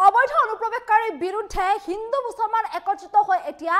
অবৈধ অনুপ্ৰৱেশকাৰীৰ বিৰুদ্ধে হিন্দু মুছলমান একত্ৰিত হৈ এতিয়া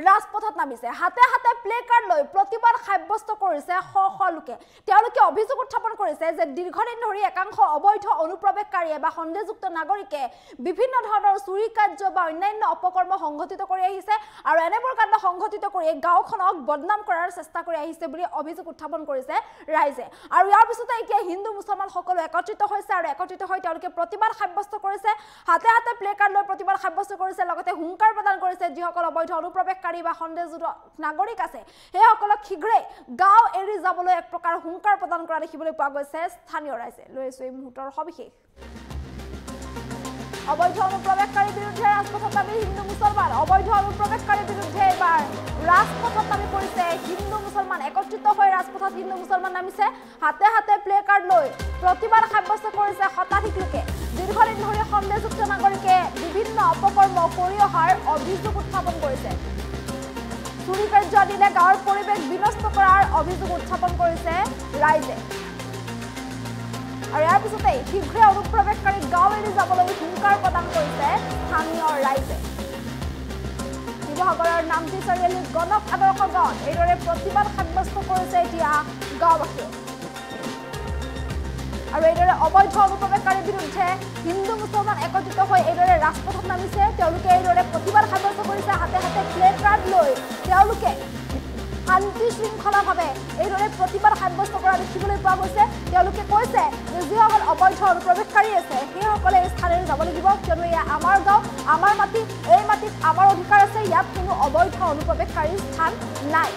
ৰাজপথত নামিছে। হাতে হাতে প্লে কাৰ্ড লৈ প্ৰতিবাদ সাব্যস্ত কৰিছে শ শ লোকে। তেওঁলোকে অভিযোগ উত্থাপন কৰিছে যে দীৰ্ঘদিন ধৰি একাংশ অবৈধ অনুপ্ৰৱেশকাৰীয়ে বা সন্দেহযুক্ত নাগৰিকে বিভিন্ন ধৰণৰ চুৰি কাৰ্য বা অন্যান্য অপকৰ্ম সংঘটিত কৰি আহিছে আৰু এনেবোৰ কাণ্ড সংঘটিত কৰি গাঁওখনক বদনাম কৰাৰ চেষ্টা কৰি আহিছে বুলি অভিযোগ উত্থাপন কৰিছে ৰাইজে। আৰু ইয়াৰ পিছতে এতিয়া হিন্দু মুছলমান সকলো একত্ৰিত হৈছে আৰু একত্ৰিত হৈ তেওঁলোকে প্ৰতিবাদ সাব্যস্ত কৰিছে। হাতে হাতে প্লে কাৰ্ড লৈ প্ৰতিবাদ সাব্যস্ত কৰিছে, লগতে হুংকাৰ প্ৰদান কৰিছে যিসকল অবৈধ অনুপ্ৰৱেশকাৰী বা সন্দেহযুক্ত নাগৰিক আছে সেইসকলক শীঘ্ৰে গাঁও এৰি যাবলৈ এক প্ৰকাৰ হুংকাৰ প্ৰদান কৰা দেখিবলৈ পোৱা গৈছে স্থানীয় ৰাইজে। লৈ আছো এই মুহূৰ্তৰ সবিশেষ। অবৈধ অনুপ্ৰৱেশকাৰীৰ বিৰুদ্ধে ৰাজপথত নামি হিন্দু মুছলমান। অবৈধ অনুপ্ৰৱেশকাৰীৰ বিৰুদ্ধে এবাৰ ৰাজপথত নামি পৰিছে হিন্দু মুছলমান। একত্ৰিত হৈ ৰাজপথত হিন্দু মুছলমান নামিছে। হাতে হাতে প্লে কাৰ্ড লৈ প্ৰতিবাদ সাব্যস্ত কৰিছে শতাধিক লোকে। দীৰ্ঘদিন ধৰি সন্দেহযুক্ত নাগৰিকে বিভিন্ন অপকৰ্ম কৰি অহাৰ অভিযোগ উত্থাপন কৰিছে। চুৰি কাৰ্য দিলে গাঁৱৰ পৰিৱেশ বিনষ্ট কৰাৰ অভিযোগ উত্থাপন কৰিছে ৰাইজে। আৰু ইয়াৰ পিছতেই শীঘ্ৰে অনুপ্ৰৱেশকাৰীক গাঁও এৰি যাবলৈ হুংকাৰ প্ৰদান কৰিছে স্থানীয় ৰাইজে। শিৱসাগৰৰ নামটি চাৰিআলি গণক আদৰ্শ গাঁৱত এইদৰে প্ৰতিবাদ সাব্যস্ত কৰিছে এতিয়া গাঁওবাসীয়ে। আৰু এইদৰে অবৈধ অনুপ্ৰৱেশকাৰীৰ বিৰুদ্ধে হিন্দু মুছলমান একত্ৰিত হৈ এইদৰে ৰাজপথত নামিছে। তেওঁলোকে এইদৰে প্ৰতিবাদ সাব্যস্ত কৰিছে। হাতে হাতে প্লে কাৰ্ড লৈ তেওঁলোকে শান্তি শৃংখলাভাৱে এইদৰে প্ৰতিবাদ সাব্যস্ত কৰা দেখিবলৈ পোৱা গৈছে। তেওঁলোকে কৈছে যে যিসকল অবৈধ অনুপ্ৰৱেশকাৰী আছে সেইসকলে এই স্থানেৰে যাব লাগিব, কিয়নো এয়া আমাৰ গাঁও, আমাৰ মাটি, এই মাটিত আমাৰ অধিকাৰ আছে, ইয়াত কোনো অবৈধ অনুপ্ৰৱেশকাৰীৰ স্থান নাই।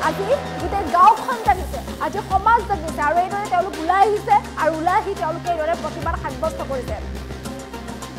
আজি গোটেই গাঁওখন জাগিছে, আজি সমাজ জাগিছে আৰু এইদৰে তেওঁলোক ওলাই আহিছে আৰু ওলাই আহি তেওঁলোকে এইদৰে প্ৰতিবাদ সাব্যস্ত কৰিছে।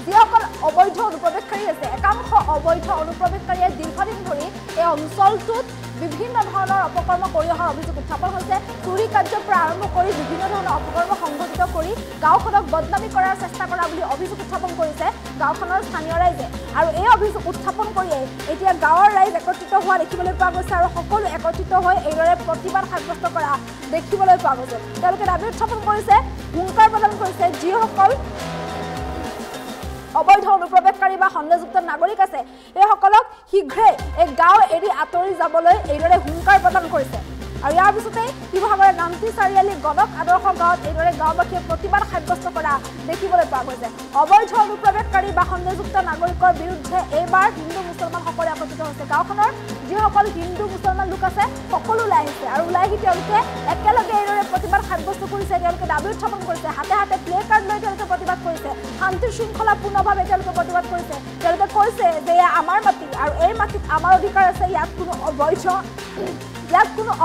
যিসকল অবৈধ অনুপ্ৰৱেশকাৰী আছে, একাংশ অবৈধ অনুপ্ৰৱেশকাৰীয়ে দীৰ্ঘদিন ধৰি এই অঞ্চলটোত বিভিন্ন ধৰণৰ অপকৰ্ম কৰি অহাৰ অভিযোগ উত্থাপন হৈছে। চুৰি কাৰ্যৰ পৰা আৰম্ভ কৰি বিভিন্ন ধৰণৰ অপকৰ্ম সংঘটিত কৰি গাঁওখনক বদনামী কৰাৰ চেষ্টা কৰা বুলি অভিযোগ উত্থাপন কৰিছে গাঁওখনৰ স্থানীয় ৰাইজে। আৰু এই অভিযোগ উত্থাপন কৰিয়েই এতিয়া গাঁৱৰ ৰাইজ একত্ৰিত হোৱা দেখিবলৈ পোৱা গৈছে আৰু সকলো একত্ৰিত হৈ এইদৰে প্ৰতিবাদ সাব্যস্ত কৰা দেখিবলৈ পোৱা গৈছে। তেওঁলোকে দাবী উত্থাপন কৰিছে, হুংকাৰ প্ৰদান কৰিছে যিসকল অবৈধ অনুপ্ৰৱেশকাৰী বা সন্দেহযুক্ত নাগৰিক আছে এইসকলক শীঘ্ৰে এই গাঁও এৰি আঁতৰি যাবলৈ এইদৰে হুংকাৰ প্ৰদান কৰিছে। আৰু ইয়াৰ পিছতেই শিৱসাগৰৰ নামটি চাৰিআলি গণক আদৰ্শ গাঁৱত এইদৰে গাঁওবাসীয়ে প্ৰতিবাদ সাব্যস্ত কৰা দেখিবলৈ পোৱা গৈছে। অবৈধ অনুপ্ৰৱেশকাৰী বা সন্দেহযুক্ত নাগৰিকৰ বিৰুদ্ধে এইবাৰ হিন্দু মুছলমান সকলো একত্ৰিত হৈছে। গাঁওখনৰ যিসকল হিন্দু মুছলমান লোক আছে সকলো ওলাই আহিছে আৰু ওলাই আহি তেওঁলোকে একেলগে এইদৰে প্ৰতিবাদ সাব্যস্ত কৰিছে। তেওঁলোকে দাবী উত্থাপন কৰিছে, হাতে হাতে প্লে কাৰ্ড লৈ তেওঁলোকে প্ৰতিবাদ কৰিছে, শান্তি শৃংখলাপূৰ্ণভাৱে তেওঁলোকে প্ৰতিবাদ কৰিছে। তেওঁলোকে কৈছে যে এয়া আমাৰ মাটি আৰু এই মাটিত আমাৰ অধিকাৰ আছে, ইয়াত কোনো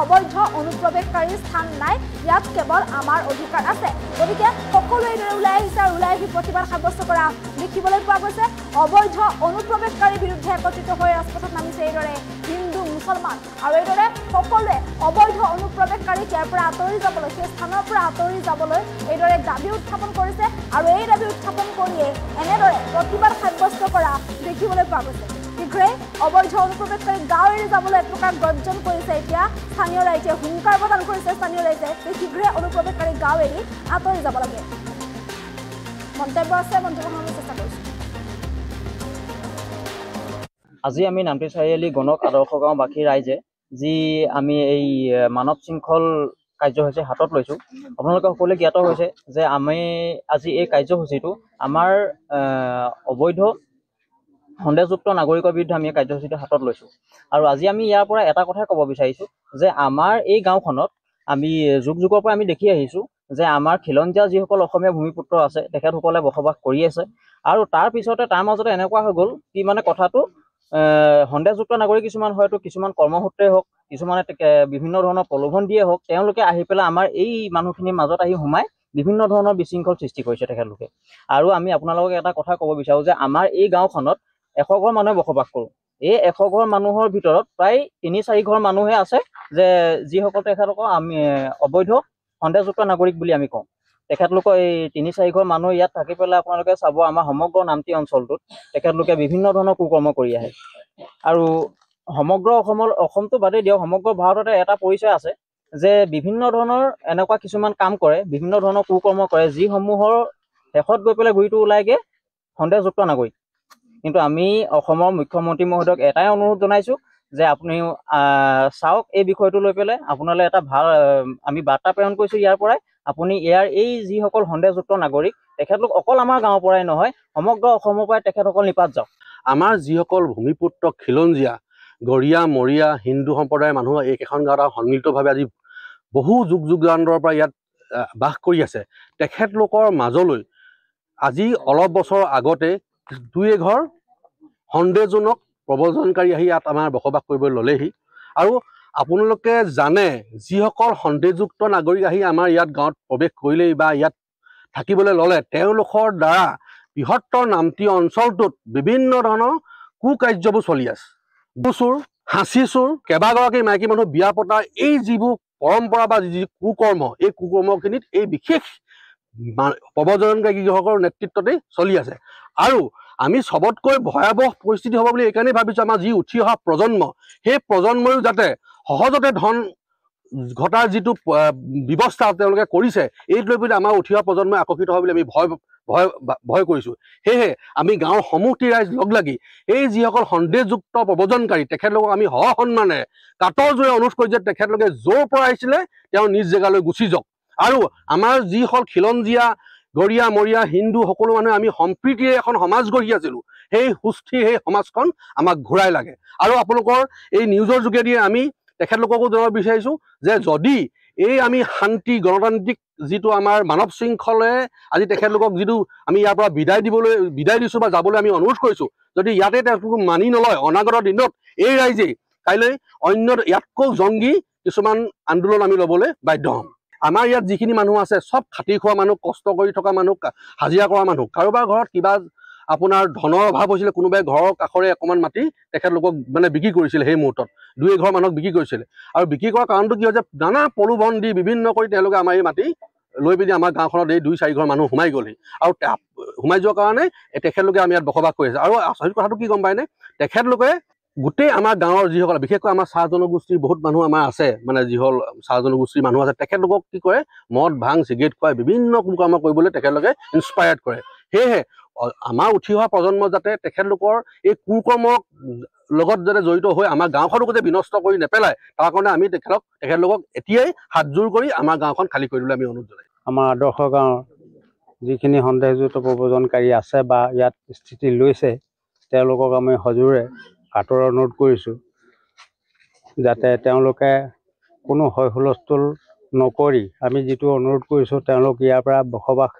অবৈধ অনুপ্ৰৱেশকাৰীৰ স্থান নাই, ইয়াত কেৱল আমাৰ অধিকাৰ আছে। গতিকে সকলোৱে এইদৰে ওলাই আহিছে আৰু ওলাই আহি প্ৰতিবাদ সাব্যস্ত কৰা দেখিবলৈ পোৱা গৈছে। অবৈধ অনুপ্ৰৱেশকাৰীৰ বিৰুদ্ধে একত্ৰিত হৈ ৰাজপথত নামিছে এইদৰে হিন্দু মুছলমান। আৰু এইদৰে সকলোৱে অবৈধ অনুপ্ৰৱেশকাৰীক ইয়াৰ পৰা আঁতৰি যাবলৈ, সেই স্থানৰ পৰা আঁতৰি যাবলৈ এইদৰে দাবী উত্থাপন কৰিছে আৰু এই দাবী উত্থাপন কৰিয়ে এনেদৰে প্ৰতিবাদ সাব্যস্ত কৰা দেখিবলৈ পোৱা গৈছে। শীঘ্ৰে অবৈধ অনুপ্ৰৱেশকাৰীক গাঁও এৰি যাবলৈ এক প্ৰকাৰ গৰ্জন কৰিছে এতিয়া স্থানীয় ৰাইজে, হুংকাৰ প্ৰদান কৰিছে স্থানীয় ৰাইজে যে শীঘ্ৰে অনুপ্ৰৱেশকাৰীক গাঁও এৰি আঁতৰি যাব লাগে। মন্তব্য আছে, মন্তব্য শুনাবলৈ চেষ্টা কৰিছোঁ। আজি আমি নামটি চাৰিআলি গণক আদৰ্শ গাঁওবাসী ৰাইজে যি আমি এই মানৱ শৃংখল কাৰ্যসূচী হাতত লৈছোঁ, আপোনালোকে সকলোৱে জ্ঞাত হৈছে যে আমি আজি এই কাৰ্যসূচীটো আমাৰ অবৈধ সন্দেহযুক্ত নাগৰিকৰ বিৰুদ্ধে আমি এই কাৰ্যসূচীটো হাতত লৈছোঁ। আৰু আজি আমি ইয়াৰ পৰা এটা কথাই ক'ব বিচাৰিছোঁ যে আমাৰ এই গাঁওখনত আমি যুগ যুগৰ পৰা আমি দেখি আহিছোঁ যে আমাৰ খিলঞ্জীয়া যিসকল অসমীয়া ভূমিপুত্ৰ আছে তেখেতসকলে বসবাস কৰি আছে। আৰু তাৰ পিছতে তাৰ মাজতে এনেকুৱা হৈ গ'ল কি মানে কথাটো সন্দেহযুক্ত নাগৰিক কিছুমান কৰ্মসূত্ৰে হওক, কিছুমানে বিভিন্ন ধৰণৰ প্ৰলোভন দিয়ে হওক, তেওঁলোকে আহি পেলাই আমাৰ এই মানুহখিনিৰ মাজত আহি সোমাই বিভিন্ন ধৰণৰ বিশৃংখল সৃষ্টি কৰিছে তেখেতলোকে। আৰু আমি আপোনালোকক এটা কথা ক'ব বিচাৰোঁ যে আমাৰ এই গাঁওখনত 100 ঘৰ মানুহে বসবাস কৰোঁ। এই 100 ঘৰ মানুহৰ ভিতৰত প্ৰায় 3-4 ঘৰ মানুহে আছে যে যিসকল তেখেতলোকক আমি অবৈধ সন্দেহযুক্ত নাগৰিক বুলি আমি কওঁ। তেখেতলোকৰ এই 3-4 ঘৰ মানুহ ইয়াত থাকি পেলাই আপোনালোকে চাব আমাৰ সমগ্ৰ নামটি অঞ্চলটোত তেখেতলোকে বিভিন্ন ধৰণৰ কুকৰ্ম কৰি আহে। আৰু সমগ্ৰ অসমটো বাদেই দিয়ক, সমগ্ৰ ভাৰততে এটা পৰিচয় আছে যে বিভিন্ন ধৰণৰ এনেকুৱা কিছুমান কাম কৰে, বিভিন্ন ধৰণৰ কুকৰ্ম কৰে, যিসমূহৰ শেষত গৈ পেলাই গুৰিটো ওলাইগে সন্দেহযুক্ত নাগৰিক। কিন্তু আমি অসমৰ মুখ্যমন্ত্ৰী মহোদয়ক এটাই অনুৰোধ জনাইছোঁ যে আপুনি চাওক এই বিষয়টো লৈ পেলাই আপোনালৈ এটা ভাল আমি বাৰ্তা প্ৰেৰণ কৰিছোঁ ইয়াৰ পৰাই। আপুনি ইয়াৰ এই যিসকল সন্দেহযুক্ত নাগৰিক তেখেতলোক অকল আমাৰ গাঁৱৰ পৰাই নহয় সমগ্ৰ অসমৰ পৰাই তেখেতসকল নিপাত যাওক। আমাৰ যিসকল ভূমিপুত্ৰ খিলঞ্জীয়া গৰীয়া মৰীয়া হিন্দু সম্প্ৰদায়ৰ মানুহ এইকেইখন গাঁৱত সন্মিলিতভাৱে আজি বহু যুগান্তৰ পৰা ইয়াত বাস কৰি আছে, তেখেতলোকৰ মাজলৈ আজি অলপ বছৰ আগতে দুই এঘৰ সন্দেহজনক প্ৰব্ৰজনকাৰী আহি ইয়াত আমাৰ বসবাস কৰিবলৈ ল'লেহি। আৰু আপোনালোকে জানে যিসকল সন্দেহযুক্ত নাগৰিক আহি আমাৰ ইয়াত গাঁৱত প্ৰৱেশ কৰিলেই বা ইয়াত থাকিবলৈ ল'লে তেওঁলোকৰ দ্বাৰা বৃহত্তৰ নামতি অঞ্চলটোত বিভিন্ন ধৰণৰ কুকাৰ্যবোৰ চলি আছে। চোৰ, হাঁচি চোৰ, কেইবাগৰাকী মাইকী মানুহ বিয়া পতা, এই যিবোৰ পৰম্পৰা বা যি কুকৰ্ম, এই কুকৰ্মখিনিত এই বিশেষ প্ৰব্ৰজনকাৰীসকলৰ নেতৃত্বতেই চলি আছে। আৰু আমি চবতকৈ ভয়াৱহ পৰিস্থিতি হ'ব বুলি এইকাৰণেই ভাবিছোঁ, আমাৰ যি উঠি অহা প্ৰজন্ম, সেই প্ৰজন্ময়ো যাতে সহজতে ধন ঘটাৰ যিটো ব্যৱস্থা তেওঁলোকে কৰিছে, এইটো লৈ পেলাই আমাৰ উঠি অহা প্ৰজন্মই আকৰ্ষিত হয় বুলি আমি ভয় কৰিছোঁ। সেয়েহে আমি গাঁৱৰ সমূহটি ৰাইজ লগ লাগি এই যিসকল সন্দেহযুক্ত প্ৰব্ৰজনকাৰী তেখেতলোকক আমি সসন্মানেৰে কাটৰ জোৰে অনুৰোধ কৰি যে তেখেতলোকে য'ৰ পৰা আহিছিলে তেওঁ নিজ জেগালৈ গুচি যাওক। আৰু আমাৰ যিসকল খিলঞ্জীয়া গৰীয়া মৰীয়া হিন্দু সকলো মানুহে আমি সম্প্ৰীতিৰে এখন সমাজ গঢ়ি আছিলোঁ, সেই সুস্থিৰ সেই সমাজখন আমাক ঘূৰাই লাগে। আৰু আপোনালোকৰ এই নিউজৰ যোগেদি আমি তেখেতলোককো জনাব বিচাৰিছোঁ যে যদি এই আমি শান্তি গণতান্ত্ৰিক যিটো আমাৰ মানৱ শৃংখলে আজি তেখেতলোকক যিটো আমি ইয়াৰ পৰা বিদায় দিছোঁ বা যাবলৈ আমি অনুৰোধ কৰিছোঁ, যদি ইয়াতে তেওঁলোকক মানি নলয় অনাগত দিনত এই ৰাইজেই কাইলৈ অন্য ইয়াতকৈ জংগী কিছুমান আন্দোলন আমি ল'বলৈ বাধ্য হ'ম। আমাৰ ইয়াত যিখিনি মানুহ আছে চব খাটি খোৱা মানুহ, কষ্ট কৰি থকা মানুহ, হাজিৰা কৰা মানুহ। কাৰোবাৰ ঘৰত কিবা আপোনাৰ ধনৰ অভাৱ হৈছিলে, কোনোবাই ঘৰৰ কাষৰে অকণমান মাটি তেখেতলোকক মানে বিক্ৰী কৰিছিলে, সেই মুহূৰ্তত দুই এঘৰ মানুহক বিক্ৰী কৰিছিলে। আৰু বিক্ৰী কৰাৰ কাৰণটো কি হৈছে, নানা প্ৰলোভন দি বিভিন্ন কৰি তেওঁলোকে আমাৰ এই মাটি লৈ পিনি আমাৰ গাঁওখনত এই 2-4 ঘৰ মানুহ সোমাই গ'লহি। আৰু সোমাই যোৱাৰ কাৰণে তেখেতলোকে আমি ইয়াত বসবাস কৰি আছে। আৰু আচৰিত কথাটো কি গম পায়নে, তেখেতলোকে গোটেই আমাৰ গাঁৱৰ যিসকল বিশেষকৈ আমাৰ চাহ জনগোষ্ঠীৰ বহুত মানুহ আমাৰ আছে, মানে যিসকল চাহ জনগোষ্ঠীৰ মানুহ আছে, তেখেতলোকক কি কৰে মদ ভাং চিগাৰেট খুৱাই বিভিন্ন কুকৰ্ম কৰিবলৈ তেখেতলোকে ইনস্পায়াৰ্ড কৰে। সেয়েহে আমাৰ উঠি অহা প্ৰজন্ম যাতে তেখেতলোকৰ এই কুকৰ্মৰ লগত যাতে জড়িত হৈ আমাৰ গাঁওখনকো যে বিনষ্ট কৰি নেপেলায়, তাৰ কাৰণে আমি তেখেতলোকক এতিয়াই হাতযোৰ কৰি আমাৰ গাঁওখন খালী কৰি দিবলৈ আমি অনুৰোধ জনাইছোঁ। আমাৰ আদৰ্শ গাঁৱৰ যিখিনি সন্দেহযুক্ত প্ৰব্ৰজনকাৰী আছে বা ইয়াত স্থিতি লৈছে, তেওঁলোকক আমি সজোৰে কাটৰ অনুৰোধ কৰিছোঁ যাতে তেওঁলোকে কোনো হয় হুলস্থুল নকৰি, আমি যিটো অনুৰোধ কৰিছোঁ তেওঁলোক ইয়াৰ পৰা বসবাস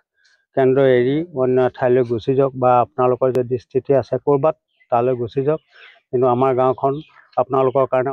কেন্দ্ৰ এৰি অন্য ঠাইলৈ গুচি যাওক, বা আপোনালোকৰ যদি স্থিতি আছে ক'ৰবাত তালৈ গুচি যাওক। কিন্তু আমাৰ গাঁওখন আপোনালোকৰ কাৰণে